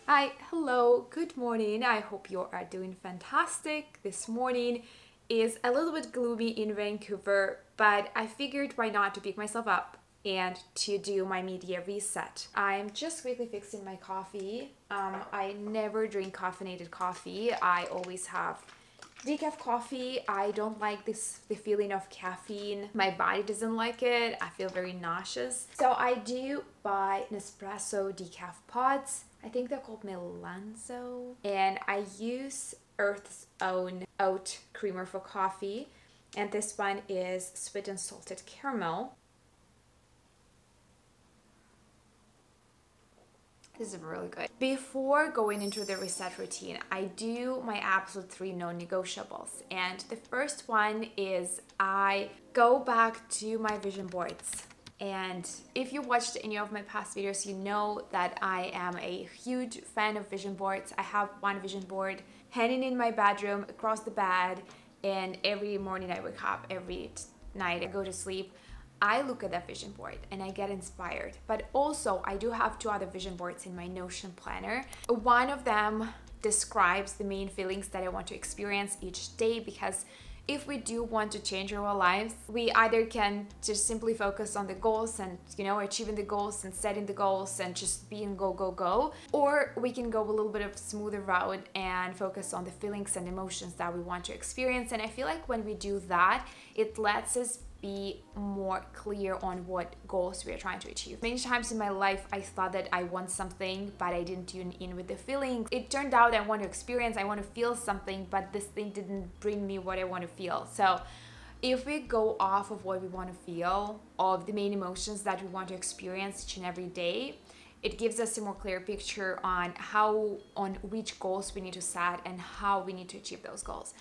Hi, hello, good morning. I hope you are doing fantastic. This morning is a little bit gloomy in Vancouver, but I figured why not to pick myself up and to do my media reset. I'm just quickly fixing my coffee. I never drink caffeinated coffee. I always have decaf coffee. I don't like the feeling of caffeine. My body doesn't like it. I feel very nauseous. So I do buy Nespresso decaf pods. I think they're called Melanzo. And I use Earth's Own oat creamer for coffee. And this one is sweet and salted caramel. This is really good. Before going into the reset routine, I do my absolute 3 non-negotiables. And the first one is I go back to my vision boards. And if you watched any of my past videos, you know that I am a huge fan of vision boards. I have one vision board hanging in my bedroom across the bed, and every morning I wake up, every night I go to sleep, I look at that vision board and I get inspired. But also I do have 2 other vision boards in my Notion planner. One of them describes the main feelings that I want to experience each day, because if we do want to change our lives, we either can just simply focus on the goals and, achieving the goals and setting the goals and just being go, go, go. Or we can go a little bit of smoother route and focus on the feelings and emotions that we want to experience. And I feel like when we do that, it lets us be more clear on what goals we are trying to achieve. Many times in my life, I thought that I want something, but I didn't tune in with the feeling. It turned out I want to experience, I want to feel something, but this thing didn't bring me what I want to feel. So if we go off of what we want to feel, of the main emotions that we want to experience each and every day, it gives us a more clear picture on which goals we need to set and how we need to achieve those goals.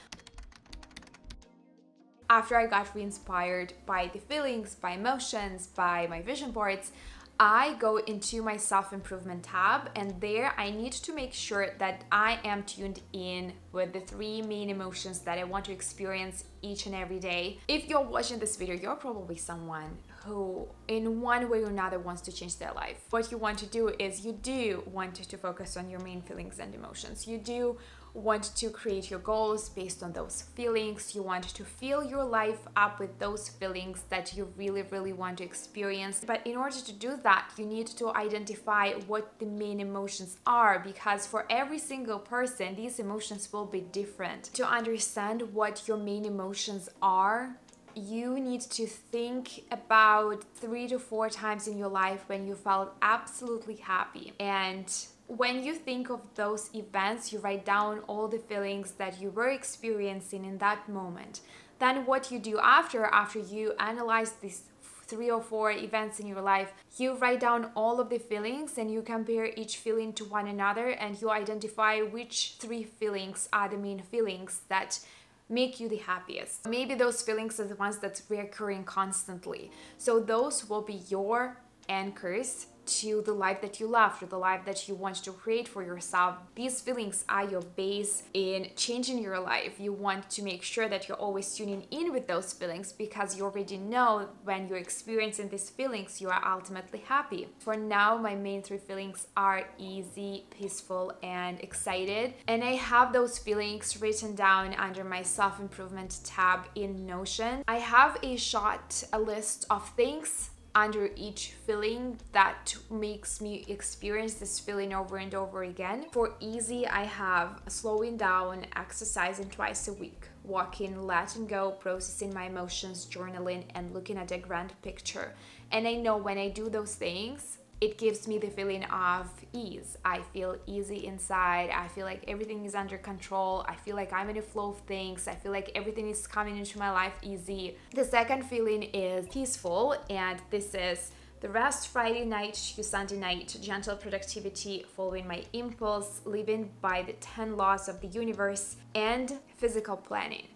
After I got re-inspired by the feelings, by emotions, by my vision boards, I go into my self-improvement tab, and there I need to make sure that I am tuned in with the 3 main emotions that I want to experience each and every day. If you're watching this video, you're probably someone who in one way or another wants to change their life. What you want to do is you do want to focus on your main feelings and emotions. You do want to create your goals based on those feelings. You want to fill your life up with those feelings that you really, really want to experience. But in order to do that, you need to identify what the main emotions are, because for every single person, these emotions will be different. To understand what your main emotions are, you need to think about 3 to 4 times in your life when you felt absolutely happy. And when you think of those events, you write down all the feelings that you were experiencing in that moment. Then what you do after you analyze these 3 or 4 events in your life, you write down all of the feelings and you compare each feeling to one another, and you identify which 3 feelings are the main feelings that make you the happiest. Maybe those feelings are the ones that's reoccurring constantly. So those will be your anchors to the life that you love, to the life that you want to create for yourself. These feelings are your base in changing your life. You want to make sure that you're always tuning in with those feelings, because you already know when you're experiencing these feelings, you are ultimately happy. For now, my main 3 feelings are easy, peaceful, and excited. And I have those feelings written down under my self-improvement tab in Notion. I have a list of things under each feeling that makes me experience this feeling over and over again. For easy, I have slowing down, exercising twice a week, walking, letting go, processing my emotions, journaling, and looking at the grand picture. And I know when I do those things, it gives me the feeling of ease. I feel easy inside. I feel like everything is under control. I feel like I'm in a flow of things. I feel like everything is coming into my life easy. The second feeling is peaceful, and this is the rest Friday night to Sunday night, gentle productivity, following my impulse, living by the 10 laws of the universe, and physical planning.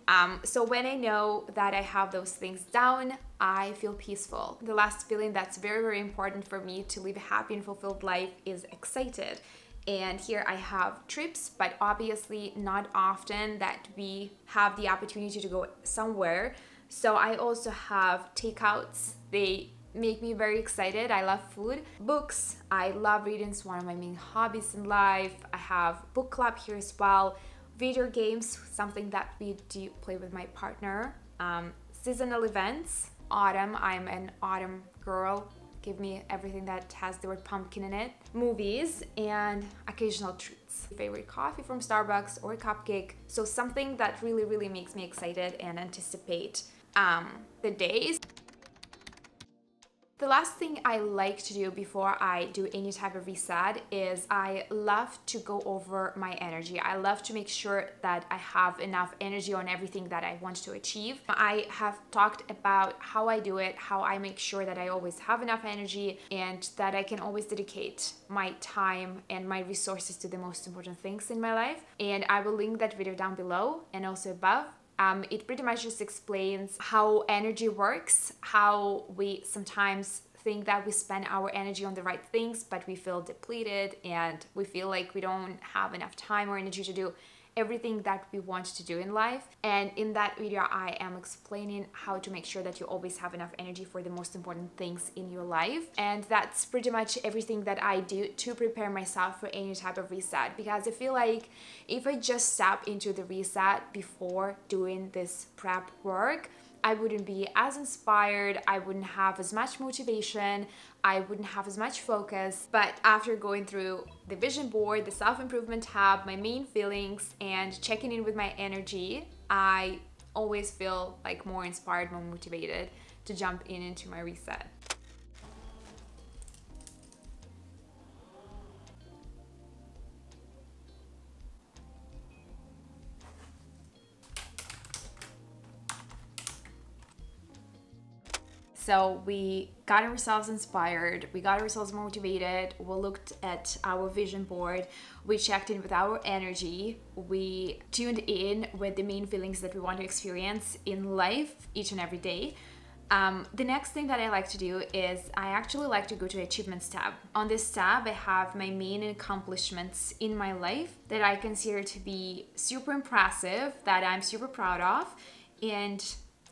So when I know that I have those things down, I feel peaceful. The last feeling that's very, very important for me to live a happy and fulfilled life is excited. And here I have trips, but obviously not often that we have the opportunity to go somewhere. So I also have takeouts. They make me very excited. I love food. Books, I love reading. It's one of my main hobbies in life. I have book club here as well. Video games, something that we do play with my partner. Seasonal events, autumn, I'm an autumn girl. Give me everything that has the word pumpkin in it. Movies and occasional treats. Favorite coffee from Starbucks or a cupcake. So something that really, really makes me excited and anticipate the days. The last thing I like to do before I do any type of reset is I love to go over my energy. I love to make sure that I have enough energy on everything that I want to achieve. I have talked about how I do it, how I make sure that I always have enough energy and that I can always dedicate my time and my resources to the most important things in my life. And I will link that video down below and also above. It pretty much just explains how energy works, how we sometimes think that we spend our energy on the right things, but we feel depleted and we feel like we don't have enough time or energy to do everything that we want to do in life. And in that video, I am explaining how to make sure that you always have enough energy for the most important things in your life. And that's pretty much everything that I do to prepare myself for any type of reset, because I feel like if I just step into the reset before doing this prep work, I wouldn't be as inspired, I wouldn't have as much motivation, I wouldn't have as much focus. But after going through the vision board, the self-improvement tab, my main feelings, and checking in with my energy, I always feel like more inspired, more motivated to jump into my reset. So we got ourselves inspired, we got ourselves motivated, we looked at our vision board, we checked in with our energy, we tuned in with the main feelings that we want to experience in life each and every day. The next thing that I like to do is I actually like to go to the Achievements tab. On this tab, I have my main accomplishments in my life that I consider to be super impressive, that I'm super proud of. And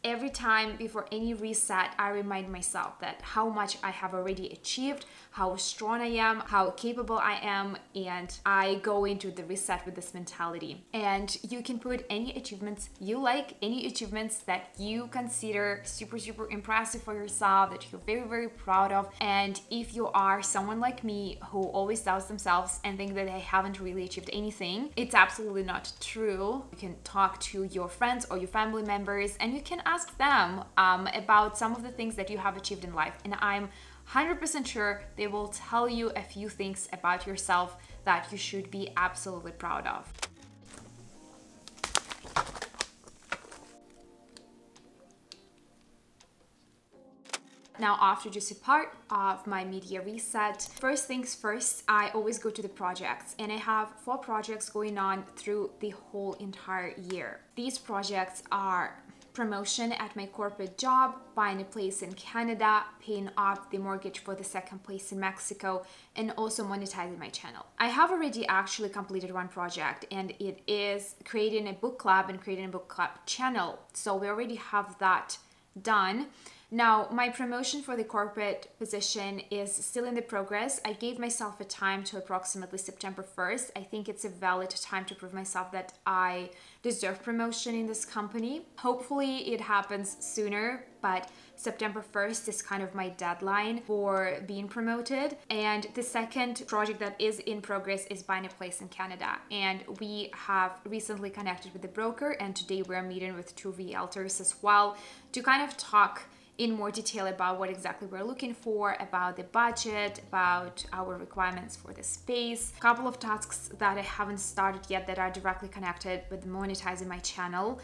every time before any reset, I remind myself that how much I have already achieved, how strong I am, how capable I am, and I go into the reset with this mentality. And you can put any achievements you like, any achievements that you consider super, super impressive for yourself, that you're very, very proud of. And if you are someone like me who always doubts themselves and think that they haven't really achieved anything, it's absolutely not true. You can talk to your friends or your family members and you can ask them about some of the things that you have achieved in life. And I'm 100% sure they will tell you a few things about yourself that you should be absolutely proud of. Now, after just a part of my media reset, first things first, I always go to the projects, and I have 4 projects going on through the whole entire year. These projects are promotion at my corporate job, buying a place in Canada, paying off the mortgage for the second place in Mexico, and also monetizing my channel. I have already actually completed one project, and it is creating a book club and creating a book club channel. So we already have that done. Now, my promotion for the corporate position is still in the progress. I gave myself a time to approximately September 1st. I think it's a valid time to prove myself that I deserve promotion in this company. Hopefully it happens sooner, but September 1st is kind of my deadline for being promoted. And the second project that is in progress is buying a place in Canada. And we have recently connected with the broker, and today we're meeting with 2 realtors as well to kind of talk in more detail about what exactly we're looking for, about the budget, about our requirements for the space. A couple of tasks that I haven't started yet that are directly connected with monetizing my channel.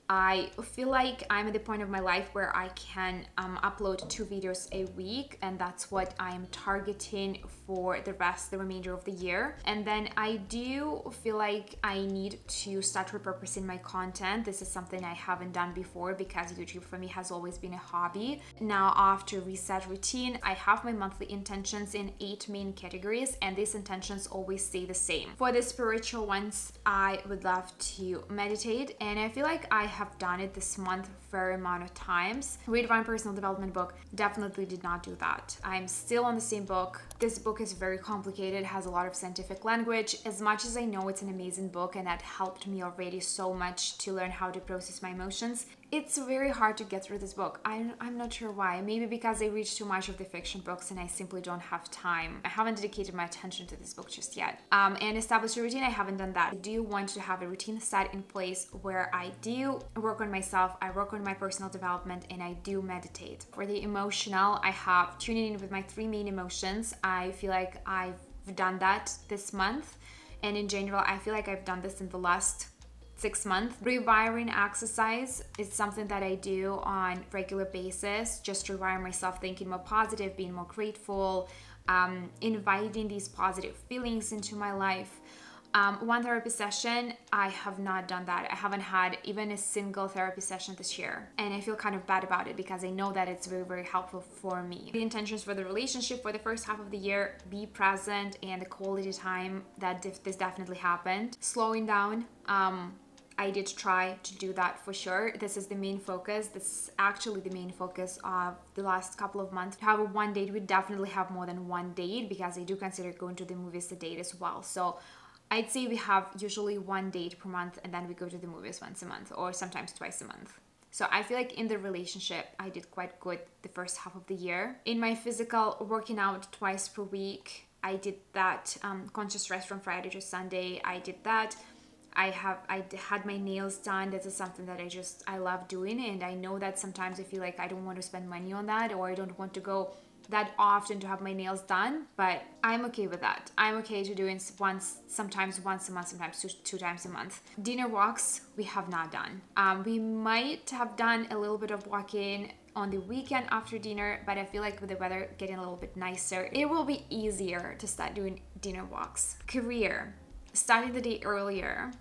I feel like I'm at the point of my life where I can upload 2 videos a week, and that's what I'm targeting for the remainder of the year. And then I do feel like I need to start repurposing my content. This is something I haven't done before because YouTube for me has always been a hobby. Now, after reset routine, I have my monthly intentions in 8 main categories, and these intentions always stay the same. For the spiritual ones, I would love to meditate, and I feel like I have done it this month a fair amount of times. Read one personal development book, definitely did not do that. I'm still on the same book. This book is very complicated, has a lot of scientific language. As much as I know it's an amazing book and that helped me already so much to learn how to process my emotions, it's very hard to get through this book. I'm not sure why. Maybe because I read too much of the fiction books and I simply don't have time. I haven't dedicated my attention to this book just yet. And establish a routine, I haven't done that. I do want to have a routine set in place where I do work on myself, I work on my personal development, and I do meditate. For the emotional, I have tuning in with my 3 main emotions. I feel like I've done that this month. And in general, I feel like I've done this in the last 6 months. Rewiring exercise is something that I do on regular basis, just to rewire myself, thinking more positive, being more grateful, inviting these positive feelings into my life. One therapy session, I have not done that. I haven't had even a single therapy session this year. And I feel kind of bad about it because I know that it's very, very helpful for me. The intentions for the relationship for the first half of the year, be present and the quality time, that this definitely happened. Slowing down, I did try to do that for sure. This is the main focus. This is actually the main focus of the last couple of months. To have a one date, we definitely have more than one date because I do consider going to the movies a date as well. So I'd say we have usually one date per month and then we go to the movies once a month or sometimes twice a month. So I feel like in the relationship, I did quite good the first half of the year. In my physical, working out twice per week, I did that. Conscious rest from Friday to Sunday, I did that. I had my nails done. This is something that I love doing, and I know that sometimes I feel like I don't want to spend money on that, or I don't want to go that often to have my nails done, but I'm okay with that. I'm okay to doing sometimes once a month, sometimes two times a month. Dinner walks, we have not done. We might have done a little bit of walking on the weekend after dinner, but I feel like with the weather getting a little bit nicer, it will be easier to start doing dinner walks. Career, starting the day earlier,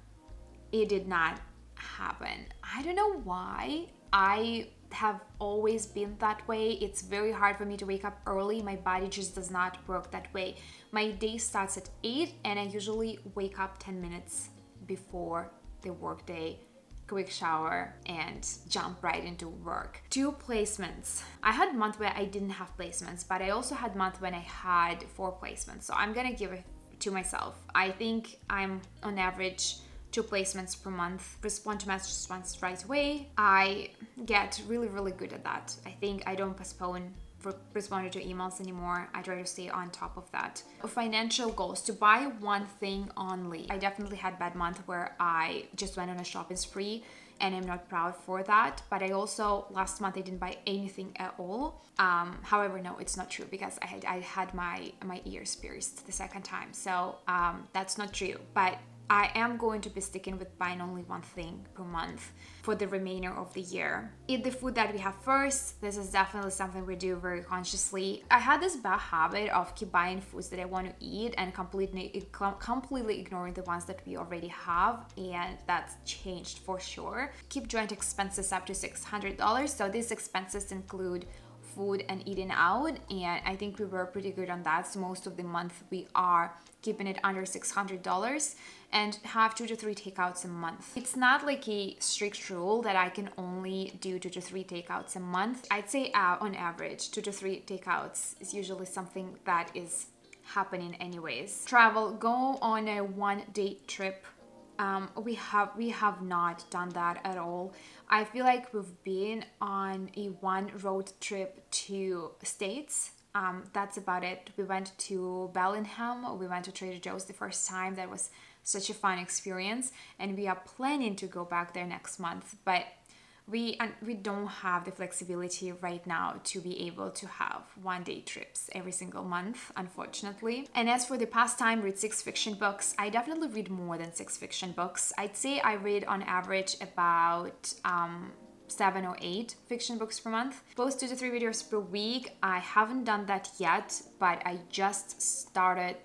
it did not happen. I don't know why. I have always been that way. It's very hard for me to wake up early. My body just does not work that way. My day starts at 8 and I usually wake up 10 minutes before the work day, quick shower, and jump right into work. 2 placements. I had a month where I didn't have placements, but I also had a month when I had 4 placements. So I'm gonna give it to myself. I think I'm on average 2 placements per month. Respond to messages once right away. I get really, really good at that. I think I don't postpone responding to emails anymore. I try to stay on top of that. Financial goals, to buy one thing only. I definitely had a bad month where I just went on a shopping spree and I'm not proud for that. But I also, last month I didn't buy anything at all. However, no, it's not true because I had my ears pierced the second time. So that's not true. But I am going to be sticking with buying only one thing per month for the remainder of the year. Eat the food that we have first. This is definitely something we do very consciously. I had this bad habit of keep buying foods that I want to eat and completely ignoring the ones that we already have, and that's changed for sure. Keep joint expenses up to $600. So these expenses include food and eating out, and I think we were pretty good on that. So most of the month we are keeping it under $600 and have 2 to 3 takeouts a month. It's not like a strict rule that I can only do 2 to 3 takeouts a month. I'd say on average 2 to 3 takeouts is usually something that is happening anyways. Travel, go on a 1-day trip. We have not done that at all. I feel like we've been on a 1 road trip to States. That's about it. We went to Bellingham. We went to Trader Joe's the first time. That was such a fun experience, and we are planning to go back there next month, but we don't have the flexibility right now to be able to have 1-day trips every single month, unfortunately. And as for the pastime, read 6 fiction books. I definitely read more than 6 fiction books. I'd say I read on average about 7 or 8 fiction books per month. Post 2 to 3 videos per week. I haven't done that yet, but I just started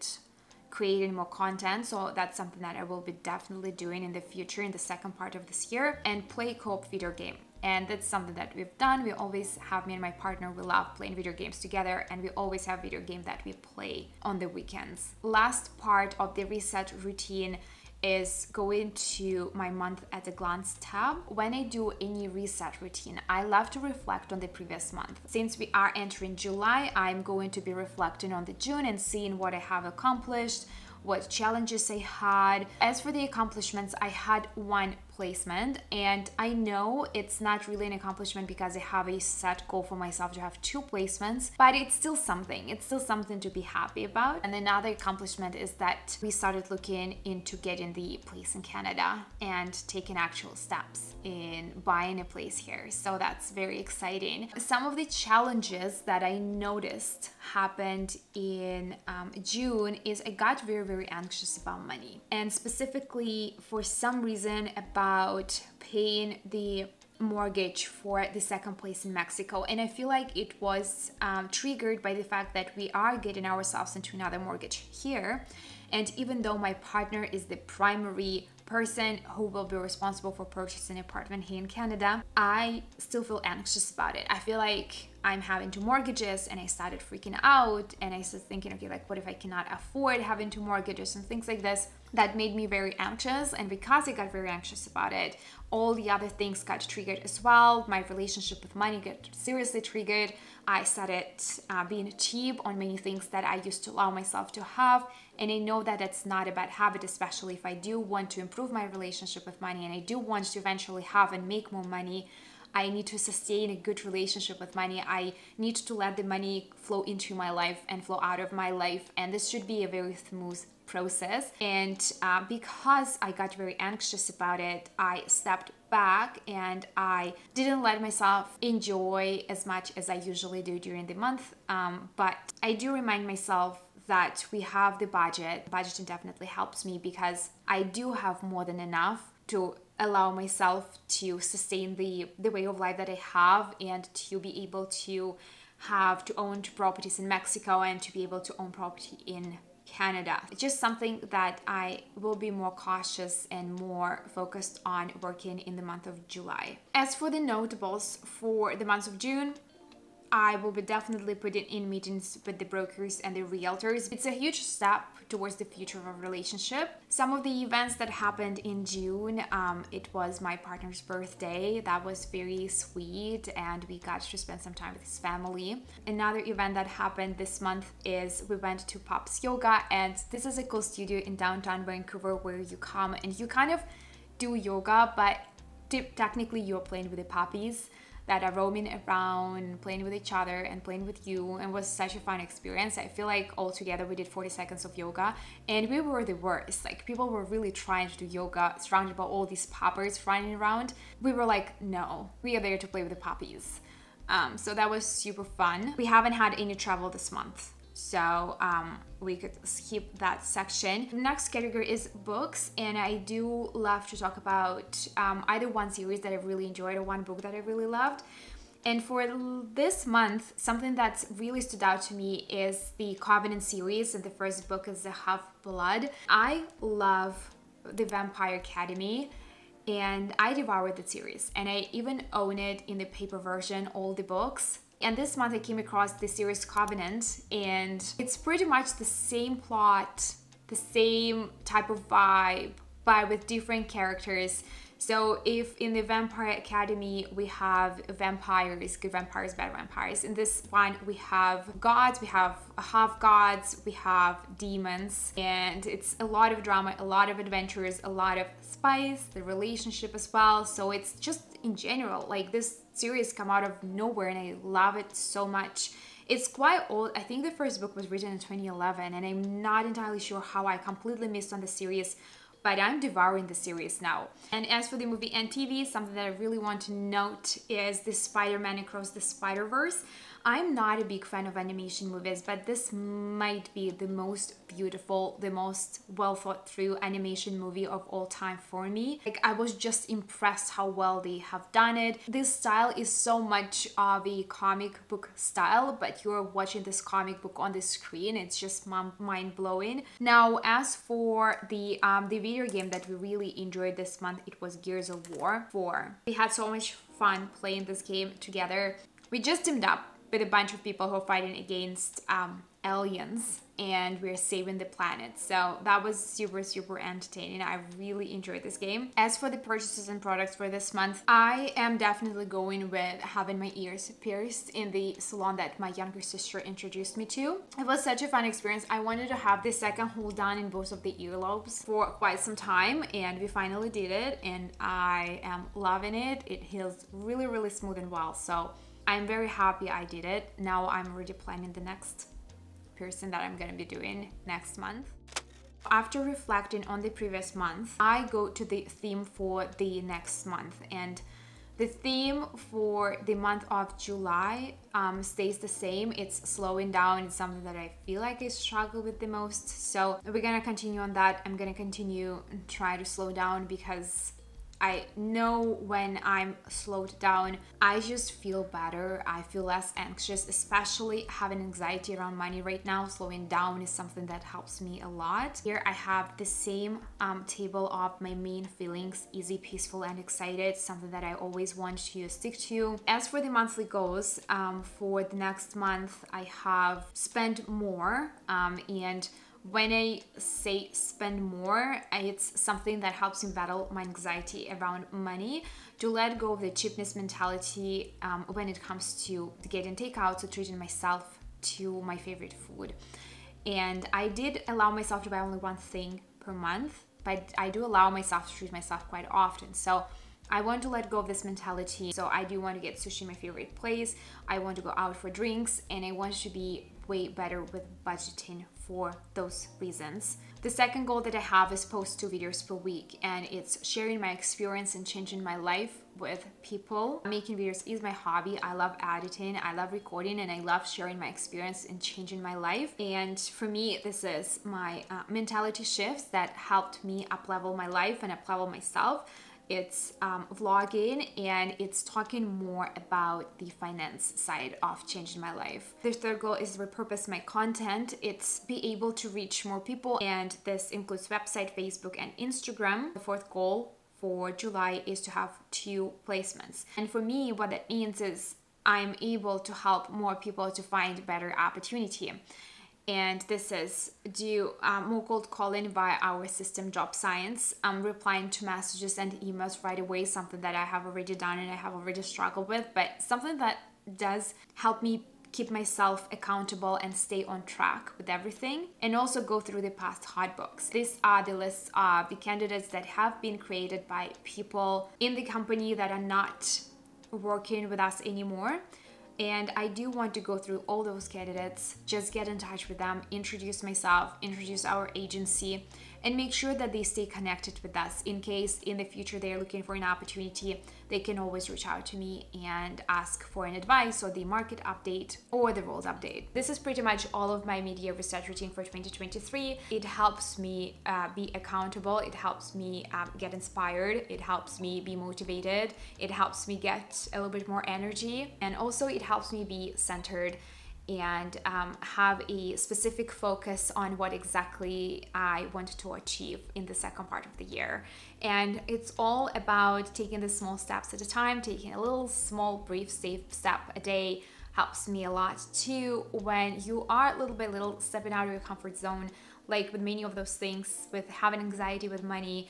creating more content, so that's something that I will be definitely doing in the future, in the second part of this year. And play co-op video game, and that's something that we've done. We always have, me and my partner, we love playing video games together, and we always have video game that we play on the weekends. Last part of the reset routine is go into my month at a glance tab. When I do any reset routine, I love to reflect on the previous month. Since we are entering July, I'm going to be reflecting on the June and seeing what I have accomplished, what challenges I had. As for the accomplishments, I had one placement, and I know it's not really an accomplishment because I have a set goal for myself to have 2 placements, but it's still something. It's still something to be happy about. And another accomplishment is that we started looking into getting the place in Canada and taking actual steps in buying a place here. So that's very exciting. Some of the challenges that I noticed happened in June is I got very anxious about money, and specifically for some reason about paying the mortgage for the second place in Mexico. And I feel like it was triggered by the fact that we are getting ourselves into another mortgage here. And even though my partner is the primary person who will be responsible for purchasing an apartment here in Canada, I still feel anxious about it. I feel like I'm having 2 mortgages, and I started freaking out, and I started thinking, okay, like what if I cannot afford having 2 mortgages and things like this. That made me very anxious, and because I got very anxious about it, all the other things got triggered as well. My relationship with money got seriously triggered. I started being cheap on many things that I used to allow myself to have, and I know that that's not a bad habit, especially if I do want to improve my relationship with money and I do want to eventually have and make more money. I need to sustain a good relationship with money. I need to let the money flow into my life and flow out of my life, and this should be a very smooth process. And because I got very anxious about it, I stepped back and I didn't let myself enjoy as much as I usually do during the month. But I do remind myself that we have the budget. Budgeting definitely helps me because I do have more than enough to allow myself to sustain the way of life that I have, and to be able to own 2 properties in Mexico and to be able to own property in Canada. It's just something that I will be more cautious and more focused on working in the month of July. As for the notables for the month of June, I will be definitely putting in meetings with the brokers and the realtors. It's a huge step towards the future of a relationship. Some of the events that happened in June, it was my partner's birthday. That was very sweet, and we got to spend some time with his family. Another event that happened this month is we went to Pops Yoga, and this is a cool studio in downtown Vancouver where you come and you kind of do yoga, but technically you're playing with the puppies that are roaming around, playing with each other and playing with you, and was such a fun experience. I feel like altogether we did 40 seconds of yoga, and we were the worst. Like, people were really trying to do yoga surrounded by all these poppers running around. We were like, no, we are there to play with the puppies. So that was super fun. We haven't had any travel this month, so we could skip that section. The next category is books, and I do love to talk about either one series that I really enjoyed or one book that I really loved. And for this month, something that's really stood out to me is the Covenant series, and the first book is The Half-Blood. I love the Vampire Academy, and I devoured the series, and I even own it in the paper version, all the books. And this month I came across the series Covenant, and it's pretty much the same plot, the same type of vibe, but with different characters. So if in the Vampire Academy we have vampires, good vampires, bad vampires, in this one we have gods, we have half gods, we have demons, and it's a lot of drama, a lot of adventures, a lot of spice, the relationship as well. So it's just in general, like, this series come out of nowhere and I love it so much. It's quite old. I think the first book was written in 2011, and I'm not entirely sure how I completely missed on the series, but I'm devouring the series now. And as for the movie and TV, something that I really want to note is the Spider-Man Across the Spider-Verse. I'm not a big fan of animation movies, but this might be the most beautiful, the most well thought through animation movie of all time for me. Like, I was just impressed how well they have done it. This style is so much of a comic book style, but you're watching this comic book on the screen. It's just mind-blowing. Now, as for the video game that we really enjoyed this month, it was Gears of War 4. We had so much fun playing this game together. We just teamed up with a bunch of people who are fighting against aliens and we're saving the planet. So that was super entertaining. I really enjoyed this game. As for the purchases and products for this month, I am definitely going with having my ears pierced in the salon that my younger sister introduced me to. It was such a fun experience. I wanted to have the second hole done in both of the earlobes for quite some time, and we finally did it, and I am loving it. It heals really smooth and well, so I'm very happy I did it. Now I'm already planning the next piercing that I'm gonna be doing next month. After reflecting on the previous month, I go to the theme for the next month, and the theme for the month of July stays the same. It's slowing down. It's something that I feel like I struggle with the most. So we're gonna continue on that. I'm gonna continue and try to slow down, because I know when I'm slowed down, I just feel better. I feel less anxious, especially having anxiety around money right now. Slowing down is something that helps me a lot. Here I have the same table of my main feelings: easy, peaceful, and excited, something that I always want to stick to. As for the monthly goals, for the next month, I have spend more, and when I say spend more, it's something that helps me battle my anxiety around money, to let go of the cheapness mentality when it comes to getting takeout, so treating myself to my favorite food. And I did allow myself to buy only one thing per month, but I do allow myself to treat myself quite often. So I want to let go of this mentality. So I do want to get sushi, my favorite place. I want to go out for drinks, and I want to be way better with budgeting for those reasons. The second goal that I have is post 2 videos per week, and it's sharing my experience and changing my life with people. Making videos is my hobby. I love editing, I love recording, and I love sharing my experience and changing my life. And for me, this is my mentality shifts that helped me up-level my life and up-level myself. It's vlogging, and it's talking more about the finance side of changing my life. The third goal is to repurpose my content. It's be able to reach more people, and this includes website, Facebook, and Instagram. The fourth goal for July is to have 2 placements. And for me, what that means is I'm able to help more people to find better opportunity. And this is do more cold calling via our system Job Science, replying to messages and emails right away, something that I have already done and I have already struggled with, but something that does help me keep myself accountable and stay on track with everything, and also go through the past hot books. These are the lists of the candidates that have been created by people in the company that are not working with us anymore. And I do want to go through all those candidates, just get in touch with them, introduce myself, introduce our agency, and make sure that they stay connected with us. In case in the future they're looking for an opportunity, they can always reach out to me and ask for an advice or the market update or the roles update. This is pretty much all of my media research routine for 2023. It helps me be accountable. It helps me get inspired. It helps me be motivated. It helps me get a little bit more energy. And also it helps me be centered and have a specific focus on what exactly I want to achieve in the second part of the year. And it's all about taking the small steps at a time, taking a little small, brief, safe step a day helps me a lot too. When you are little by little stepping out of your comfort zone, like with many of those things, with having anxiety with money,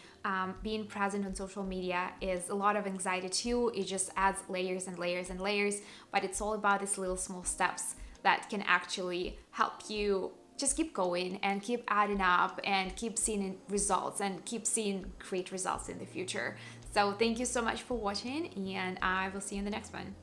being present on social media is a lot of anxiety too. It just adds layers and layers and layers, but it's all about these little small steps that can actually help you just keep going and keep adding up and keep seeing results and keep seeing great results in the future. So thank you so much for watching, and I will see you in the next one.